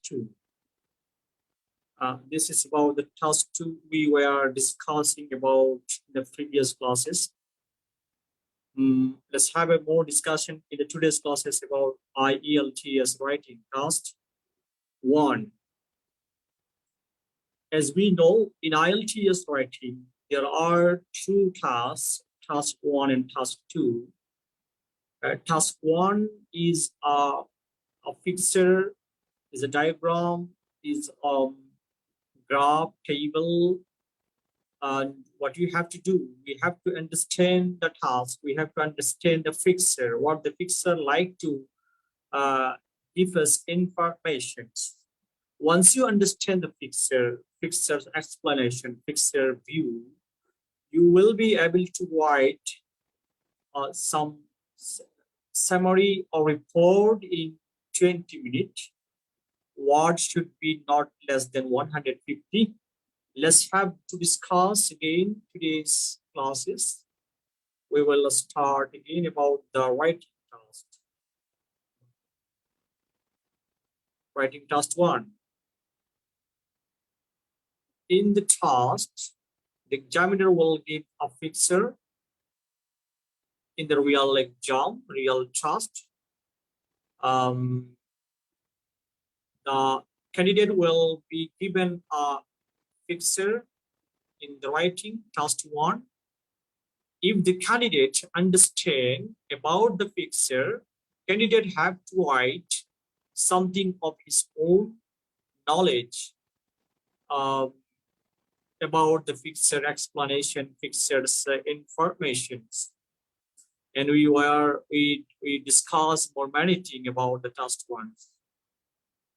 2. This is about the task 2 we were discussing about in the previous classes. Let's have a more discussion in the today's classes about IELTS writing task 1. As we know, in IELTS writing, there are two tasks, task 1 and task 2. Task 1 is a fixture, is a diagram, is graph, table, and what you have to do, we have to understand the task, we have to understand the fixture, what the fixture like to give us information. Once you understand the fixture's explanation, fixture view, you will be able to write some summary or report in 20 minutes. Words should be not less than 150. Let's have to discuss again today's classes. We will start again about the writing task. Writing task 1. In the task, the examiner will give a fixture in the real exam, real task. The candidate will be given a fixture in the writing task 1. If the candidate understand about the fixture, candidate have to write something of his own knowledge about the fixture explanation, fixtures informations, and we discuss more many things about the task 1.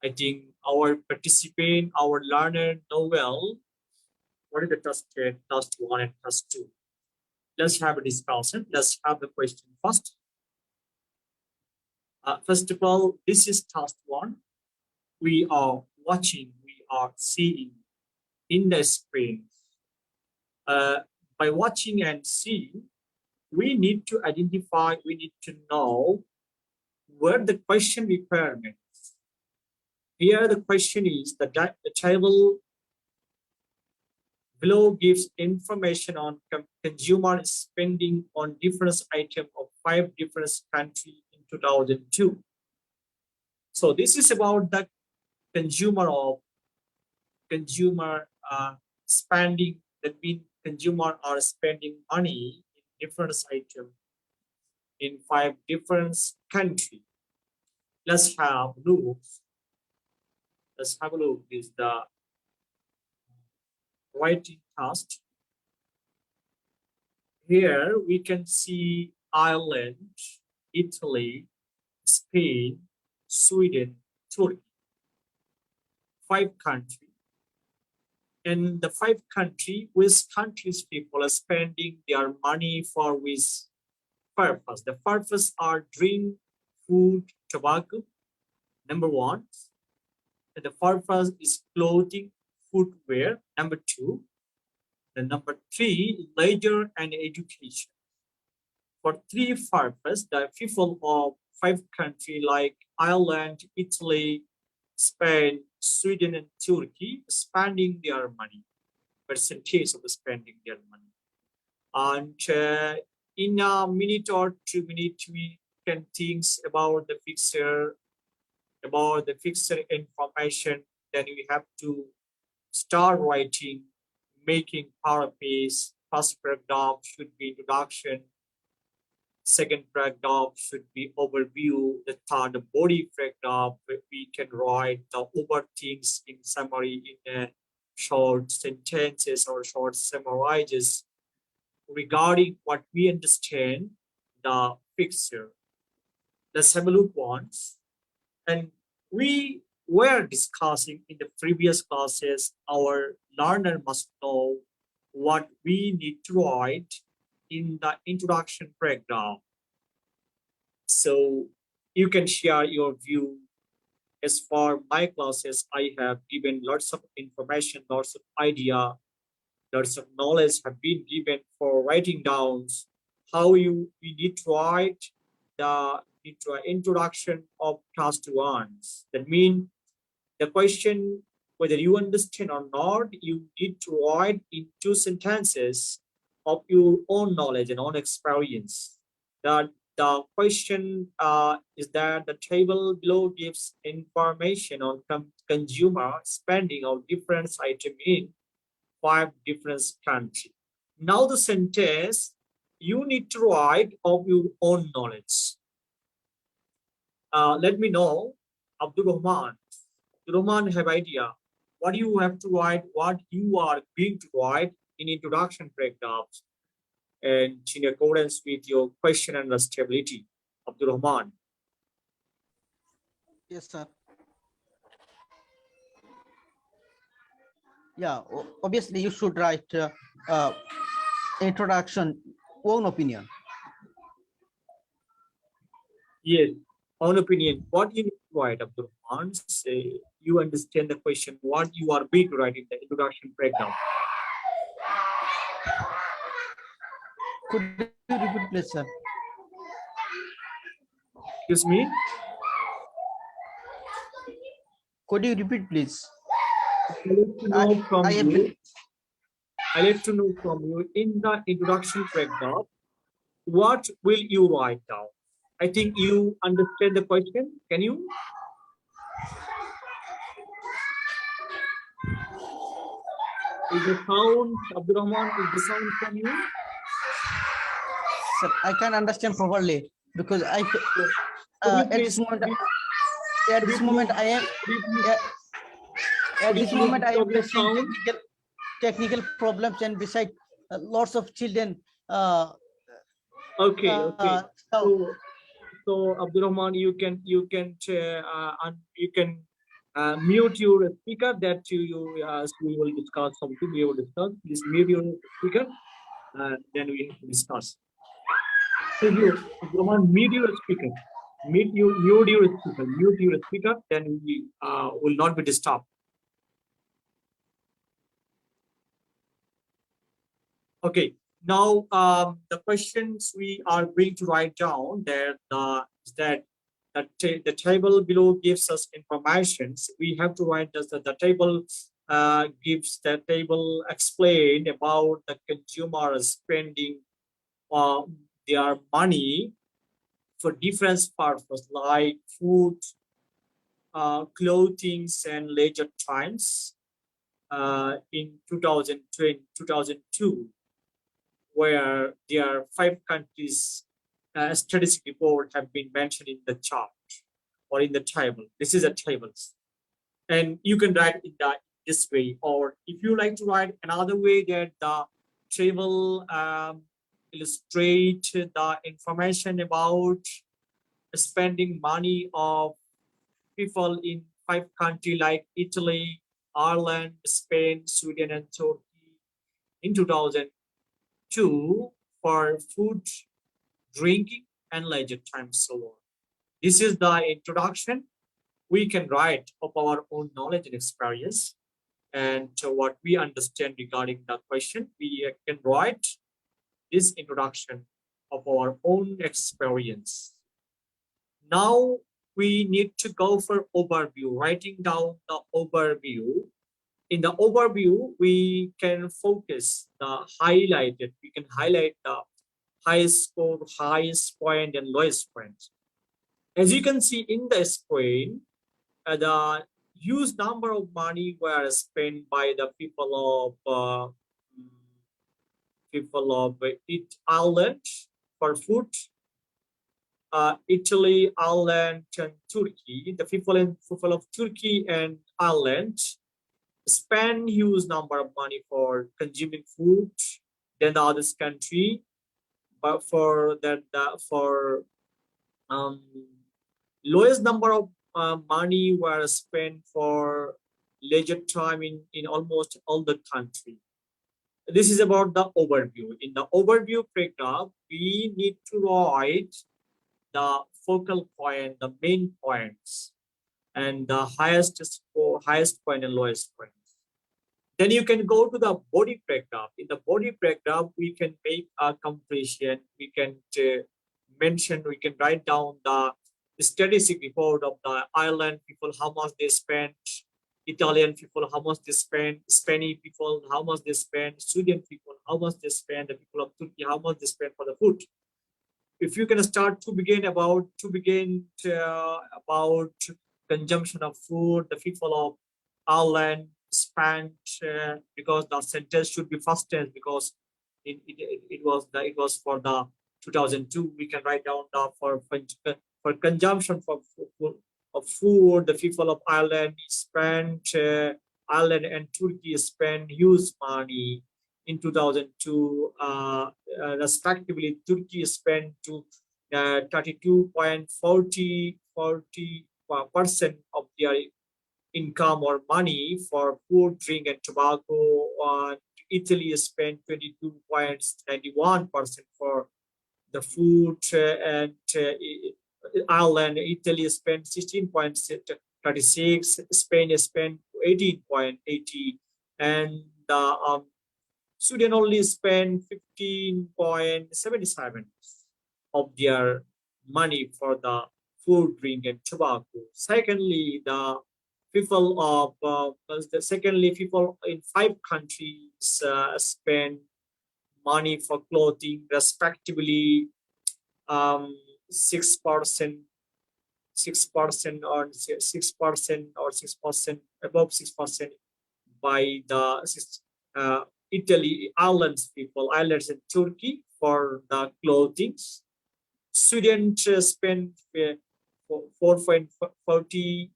I think our participant, our learner know well what is the task 1 and task 2. Let's have a discussion. Let's have the question first. First of all, this is task 1. We are watching, we are seeing in the screen. By watching and seeing, we need to identify, we need to know where the question requirements. Here the question is that the table below gives information on consumer spending on different items of 5 different countries in 2002. So this is about the consumer spending. That means consumer are spending money in different items in 5 different countries. Let's have a look. Let's have a look. This is the writing task. Here we can see Ireland, Italy, Spain, Sweden, Turkey. 5 countries. In the 5 countries, which countries people are spending their money for which purpose? The purpose are drink, food, tobacco. Number 1. And the purpose is clothing, footwear. Number 2. The number 3, leisure and education. For 3 purposes, the people of 5 countries like Ireland, Italy, Spain, Sweden, and Turkey spending their money, percentage of spending their money. And in a minute or 2 minutes, we can think about the fixture, information. Then we have to start writing, making paragraphs. First paragraph should be introduction. Second paragraph should be overview. The third body paragraph, we can write the over things in summary in short sentences or short summarizes regarding what we understand the fixture. Let's have a look once. And we were discussing in the previous classes, our learner must know what we need to write in the introduction paragraph. So you can share your view. As for my classes, I have given lots of information, lots of idea, lots of knowledge have been given for writing down how we need to write the introduction of task 1. That means The question, whether you understand or not, you need to write in 2 sentences of your own knowledge and own experience. That the question is that the table below gives information on consumer spending of different items in 5 different countries. Now the sentence you need to write of your own knowledge. Let me know, Abdul Rahman. Roman have idea what you have to write, what you are going to write in introduction paragraphs and in accordance with your question and stability. Abdul Rahman. Yes, sir. Yeah, obviously you should write introduction, own opinion. Yes, own opinion. What you need to write, Abdul Rahman? Say you understand the question. What you are going to write in the introduction paragraph. Could you repeat, please, sir? Excuse me. Could you repeat, please? I like to know from I have you. I like to know from you in the introduction paragraph. What will you write down? I think you understand the question. Can you? Is the sound, Abdurrahman, is the sound from you? Sir, I can't understand properly because So, could you at this please, moment, could you please, I am could you please, at could you this please moment I am stop the facing sound? technical problems, and beside lots of children. Okay, okay. So So Abdurrahman, you can mute your speaker that we will discuss something. We will discuss. Please mute your speaker, then we have to discuss. So you, Abdurrahman, mute your speaker. Mute your speaker. Then we will not be disturbed. Okay. Now the questions we are going to write down there is that the table below gives us informations. We have to write the table gives the table explain about the consumer spending their money for different purposes like food, clothing, and leisure times in 2020, 2002, where there are 5 countries statistic report have been mentioned in the chart or in the table. This is a table, and you can write it this way, or if you like to write another way, that the table illustrate the information about spending money of people in 5 countries like Italy, Ireland, Spain, Sweden, and Turkey in 2002 for food, drinking, and leisure time so on. This is the introduction. We can write of our own knowledge and experience and what we understand regarding the question. We can write this introduction of our own experience. Now we need to go for overview, writing down the overview. In the overview, we can focus the highlighted. We can highlight the highest score, highest point, and lowest point. As you can see in the screen, the huge number of money were spent by the people of Ireland for food. Italy, Ireland, and Turkey. The people of Turkey and Ireland spend huge number of money for consuming food than the other country, but for that um, lowest number of money were spent for leisure time in almost all the country. This is about the overview. In the overview paragraph, we need to write the focal point, the main points, and the highest score, highest point and lowest point. Then you can go to the body paragraph. In the body paragraph, we can make a comparison. We can mention, we can write down the statistic report of the island people, how much they spent Italian people, how much they spend, Spanish people, how much they spend, Sweden people, how much they spend, the people of Turkey, how much they spend for the food. If you can start to begin about consumption of food, the people of Ireland spent because the sentence should be first tense because it was for the 2002. We can write down the for consumption of food. The people of Ireland spent Ireland and Turkey spent huge money in 2002, respectively. Turkey spent to 32.40% of their income or money for food, drink, and tobacco. Italy spent 22.91% for the food, and Ireland, Italy spent 16.36, Spain spent 18.80, and Sweden only spent 15.77 of their money for the food, drink, and tobacco. Secondly, people in 5 countries spend money for clothing, respectively, 6%, 6% or 6% or 6%, above 6% by the Italy, Ireland's people, Ireland's and Turkey for the clothing. Sweden spent 4.40,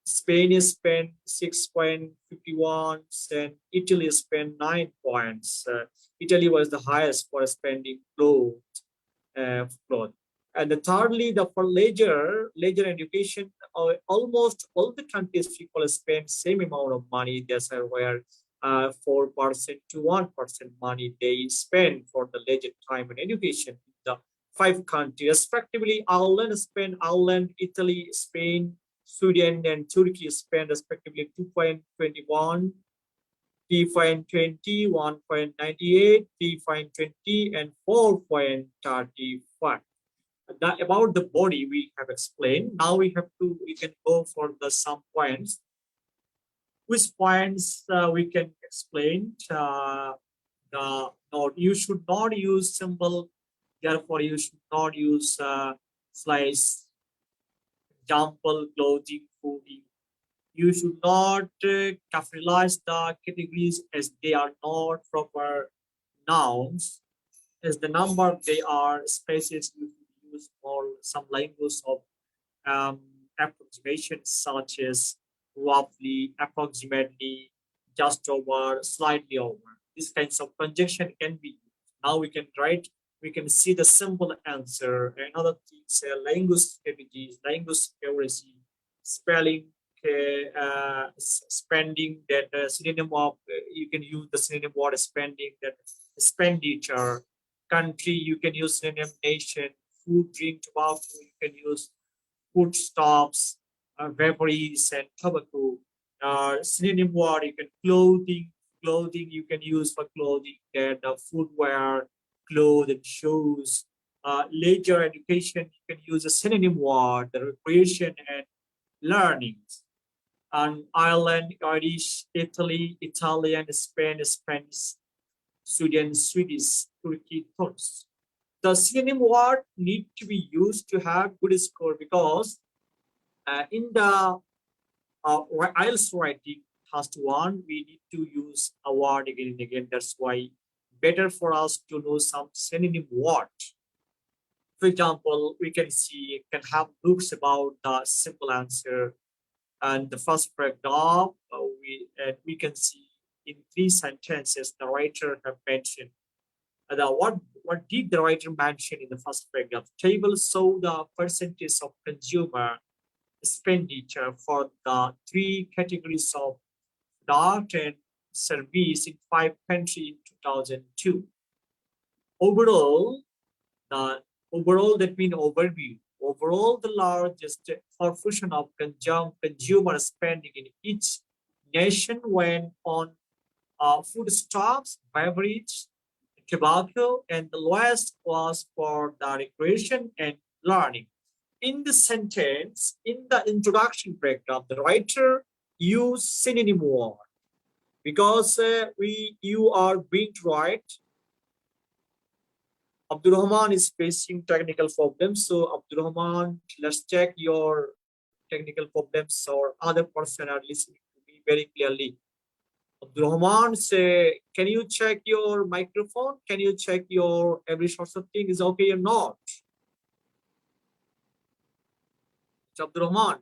Spain spent 6.51, and Italy spent 9 points. Italy was the highest for spending clothes. And thirdly, for leisure education, almost all the countries people spend same amount of money. That's where 4% to 1% money they spend for the leisure time and education. The 5 countries, respectively, Ireland, Italy, Spain, Sweden, and Turkey spend respectively 2.21, 3.20, 1.98, 3.20, and 4.35. About the body we have explained. Now we can go for some points. Which points we can explain? You should not use symbol. Therefore, you should not use slice, example, clothing, fooding. You should not capitalize the categories as they are not proper nouns. As the number they are spaces, you use more some language of approximation, such as roughly, approximately, just over, slightly over. These kinds of conjunction can be used. Now we can see the simple answer. Another things, language strategies, language accuracy, spelling, spending, that synonym of, you can use the synonym word spending, that expenditure. Country, you can use synonym nation. Food, drink, tobacco, you can use foodstuffs, beverages, and tobacco. Synonym word, you can clothing you can use for clothing, and footwear, clothes, and shoes. Leisure education, you can use a synonym word, the recreation and learning. And Ireland, Irish, Italy, Italian, Spain, Spanish, Sweden, Swedish, Turkey, Turks. The synonym word need to be used to have good score, because in the IELTS writing task 1, we need to use a word again and again. That's why better for us to know some synonym word. For example, we can have looks about the simple answer, and the first paragraph we can see in 3 sentences the writer have mentioned. What did the writer mention in the first paragraph? Table show the percentage of consumer expenditure for the 3 categories of product and service in 5 countries in 2002. Overall, that means overview. Overall, the largest proportion of consumer spending in each nation went on foodstuffs, beverage, tobacco, and the lowest was for the recreation and learning. In the sentence, in the introduction paragraph, the writer use synonym word because you are being right. Abdul Rahman is facing technical problems. So Abdul Rahman, let's check your technical problems, or other person are listening to me very clearly. Abdul Rahman, say, can you check your microphone? Can you check your every sort of thing is okay or not? Abdul Rahman,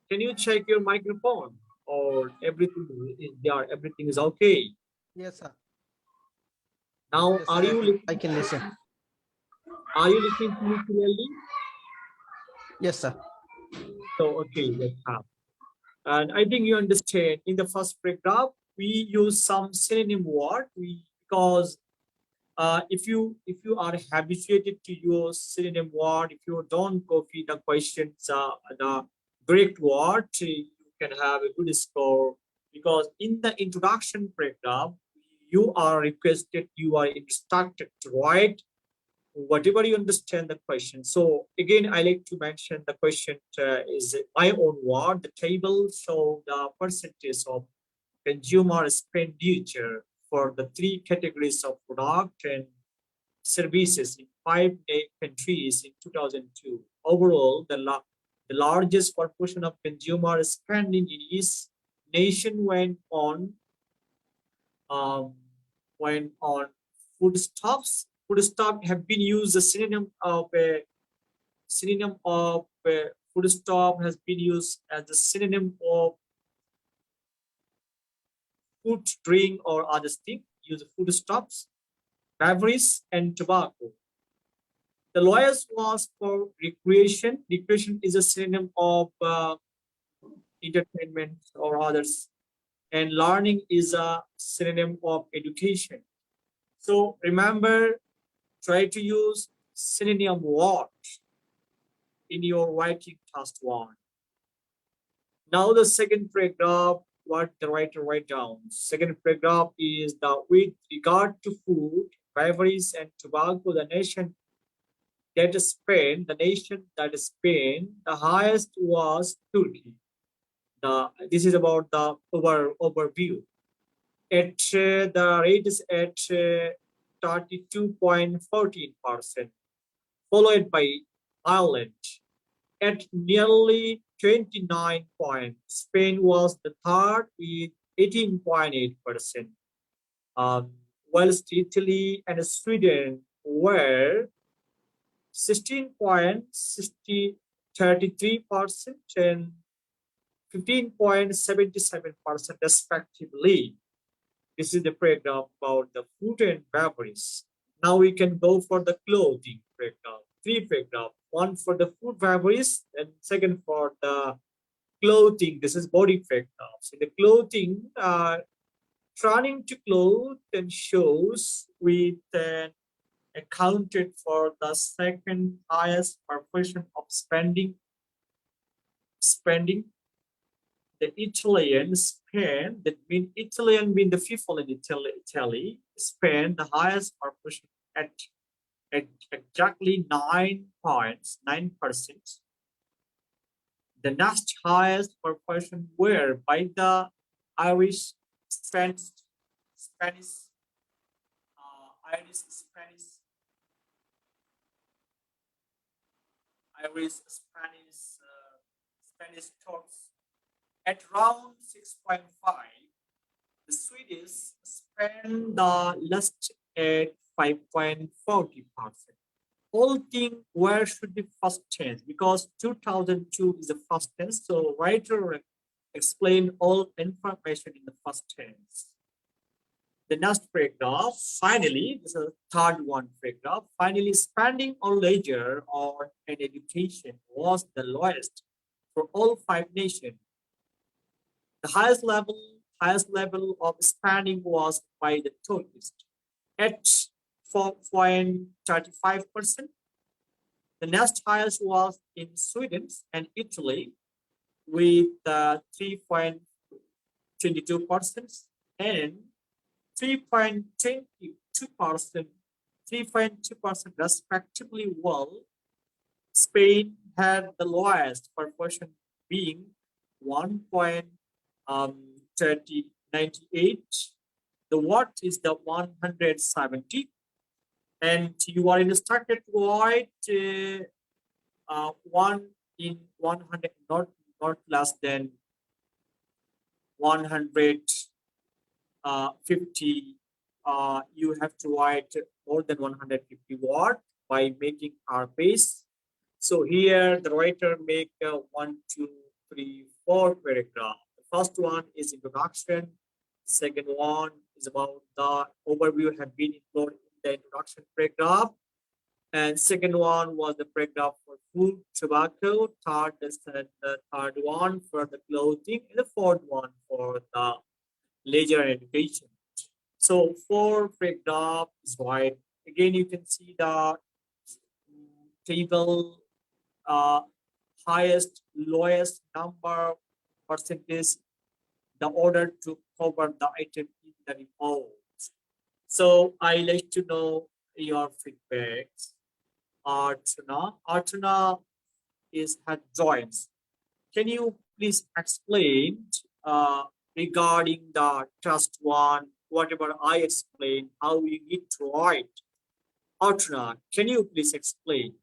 can you check your microphone, or everything is there? Everything is okay. Yes, sir. Now, Yes, are you sir. I listening? can listen. Are you listening to me clearly? Yes, sir. So, okay, let's have. And I think you understand. In the first paragraph, we use some synonym word. Because if you are habituated to use synonym word, if you don't copy the questions, the correct word, you can have a good score. Because in the introduction paragraph, you are requested, you are instructed to write whatever you understand the question. So again, I like to mention the question is my own word. The table show the percentage of consumer expenditure for the three categories of product and services in five countries in 2002. Overall, the largest proportion of consumer spending in each nation um, went on foodstuffs. Foodstuff have been used as synonym of foodstuff has been used as a synonym of food, drink, or other thing. Use foodstuffs, beverage, and tobacco. The lowest was for recreation. Recreation is a synonym of entertainment or others, and learning is a synonym of education. So remember, try to use synonym word in your writing task one. Now the second paragraph, what the writer write down. Second paragraph is that with regard to food, beverage, and tobacco, the nation that is Spain, the highest was Turkey. This is about the overview. The rate is at 32.14%, followed by Ireland at nearly 29 points. Spain was the third with 18.8%, whilst Italy and Sweden were 16.33% and 15.77% respectively. This is the paragraph about the food and beverage. Now we can go for the clothing paragraph. Three paragraph. One for the food beverage and second for the clothing. This is body paragraphs. In the clothing, turning to clothes and shows with an accounted for the second highest proportion of spending. The Italian spend, Italian mean the people in Italy spend the highest proportion at exactly 9.9%. The next highest proportion were by the Irish, Spanish, Irish, Spanish Turks at around 6.5. The Swedes spend the last at 5.40%. Whole thing, where should be first tense? Because 2002 is the first tense, so writer explain all information in the first tense. The next paragraph, finally, this is the third one paragraph. Finally, spending on leisure or an education was the lowest for all five nations. The highest level of spending was by the Turkish at 4.35%. The next highest was in Sweden and Italy with 3.22% and 3.22%, 3.2% respectively. While Spain had the lowest proportion, being 1.98. The watt is the 170, and you are instructed to write 1 in 100, not less than 150. You have to write more than 150 watt by making our base. So here the writer make 1, 2, 3, 4 paragraph. The first one is introduction. Second one is about the overview have been included in the introduction paragraph. And second one was the paragraph for food, tobacco. Third is the third one for the clothing, and the fourth one for the leisure and education. So four paragraph is right. Again, you can see the table, highest, lowest number, percentage, the order to cover the item in the report. So I like to know your feedbacks. Archana had joined. Can you please explain regarding the trust one, whatever I explained, how you need to write? Archana, can you please explain?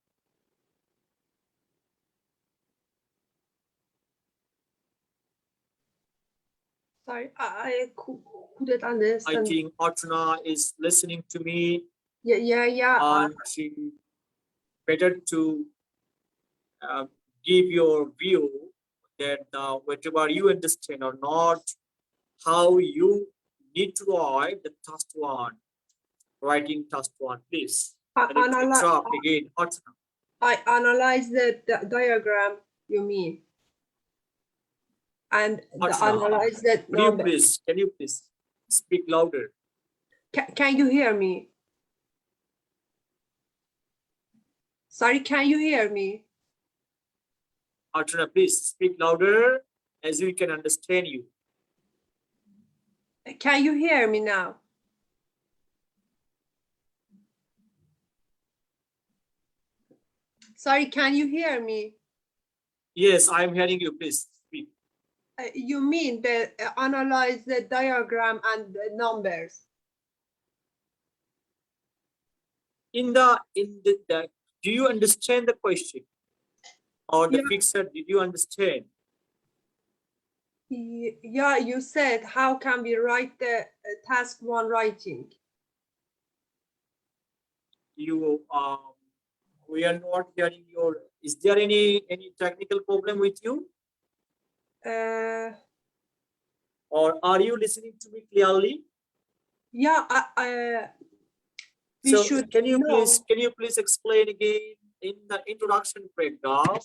Sorry, I couldn't understand. I think Archana is listening to me. Yeah. And she better to give your view that whatever you understand or not, how you need to write the task one, writing task one, please. Again, Archana. I analyze the diagram, you mean? And analyze that number. Can you please speak louder? Can you hear me? Sorry, can you hear me? Archana, please speak louder as we can understand you. Can you hear me now? Sorry, can you hear me? Yes, I'm hearing you. Please speak. You mean the analyze the diagram and the numbers? Do you understand the question? Or the Yeah. fixer, did you understand? Yeah, you said, how can we write the task one writing? We are not hearing your, is there any technical problem with you? Or are you listening to me clearly? Yeah, can you please explain again in the introduction paragraph?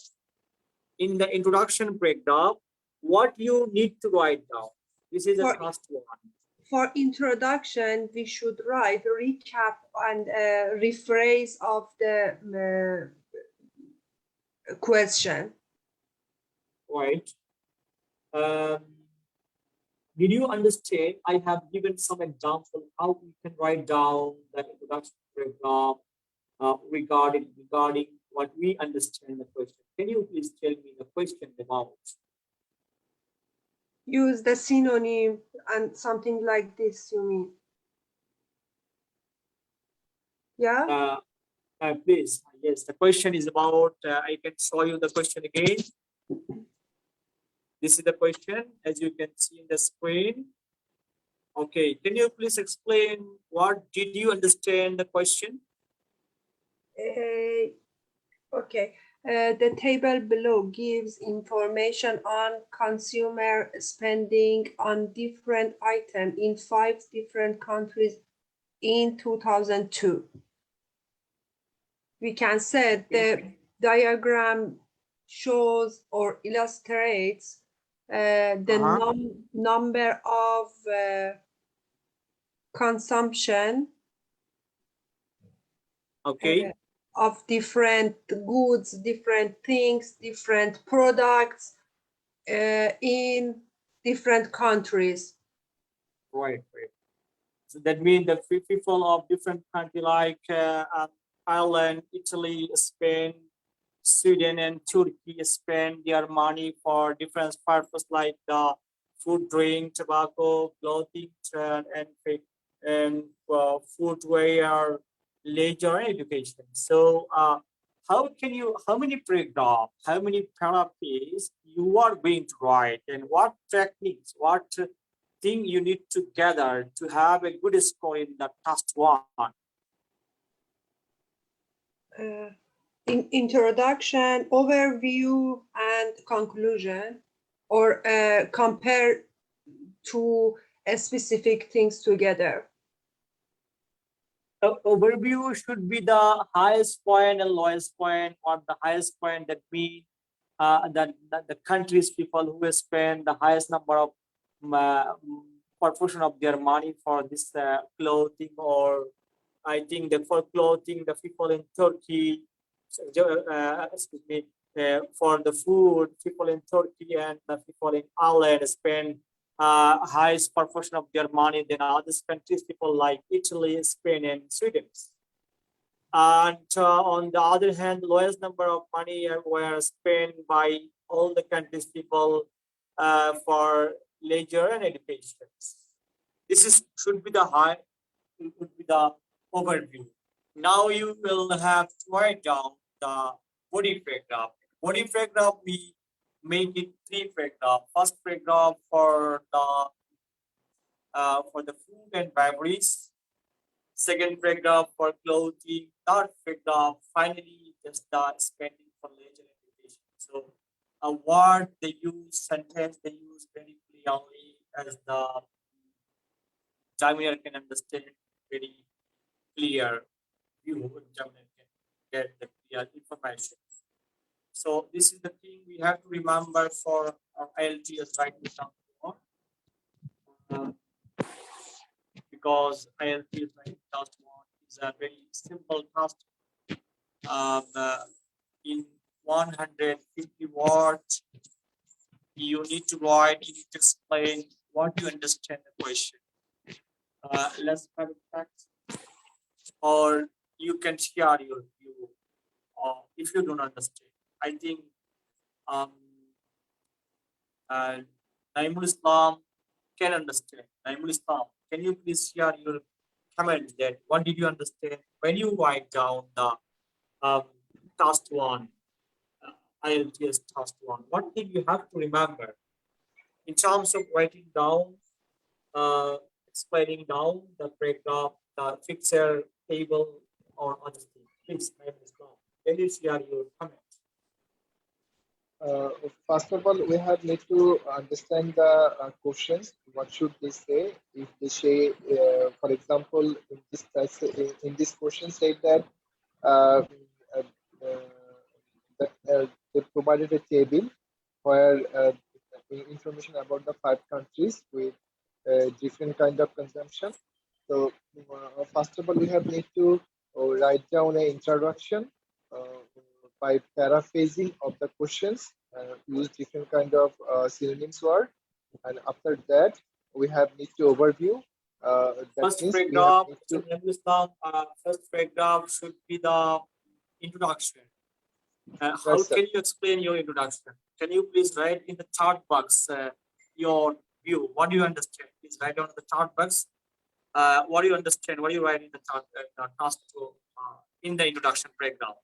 In the introduction paragraph, what you need to write down? This is the first one. For introduction, we should write a recap and rephrase of the question. Right. Did you understand? I have given some example how we can write down the introduction paragraph regarding what we understand the question. Can you please tell me the question about? Use the synonym and something like this, you mean? Yeah? Please, yes, the question is about, I can show you the question again. This is the question, as you can see in the screen. Okay, can you please explain what did you understand the question? Okay. The table below gives information on consumer spending on different items in 5 different countries in 2002. We can say the diagram shows or illustrates the number of consumption of different goods, different things, different products in different countries. Right. So that means the people of different countries like Ireland, Italy, Spain, Sweden and Turkey spend their money for different purposes like food, drink, tobacco, clothing, and footwear, leisure, and education. So, how many paragraph, how many paragraphs you are going to write, and what techniques, what thing you need to gather to have a good score in the task one? Introduction, overview, and conclusion, or compare two specific things together. Overview should be the highest point and lowest point, or the highest point that mean that the countries people who spend the highest number of proportion of their money for this clothing, or I think that for clothing, the people in Turkey, excuse me, for the food, people in Turkey and the people in Ireland spend highest proportion of their money than other countries, people like Italy, Spain, and Sweden. And on the other hand, lowest number of money were spent by all the countries people for leisure and education. This is should be the overview. Now you will have to write down the body paragraph. Body paragraph, we make it 3 paragraph. First paragraph for the food and beverages. Second paragraph for clothing. Third paragraph, finally, just the spending for leisure and education. So a word they use, sentence they use very clearly as the examiner can understand very clear view, examiner can get the clear information. So this is the thing we have to remember for our IELTS writing down, because IELTS writing task one is a very simple task. In 150 words, you need to write, you need to explain what you understand the question. Let's have it facts, or you can share your view if you don't understand. I think Naimul Islam can understand. Naimul Islam, can you please share your comment that what did you understand when you write down the task one, IELTS task one? What thing you have to remember in terms of writing down, explaining down the paragraph, the fixer table, or other things? Please, Naimul Islam, can you share your comment? First of all, we have need to understand the questions. What should they say? If they say, for example, in this question, say that uh, uh, they provided a table where information about the 5 countries with different kind of consumption. So first of all, we have need to write down an introduction by paraphrasing of the questions, use different kind of synonyms word, and after that we have need to overview. That First means paragraph, we have need to, first paragraph should be the introduction. How yes, sir. can you explain your introduction? Can you please write in the chart box your view? What do you understand? Please write down the chart box. What do you understand? What do you write in the chart task in the introduction paragraph?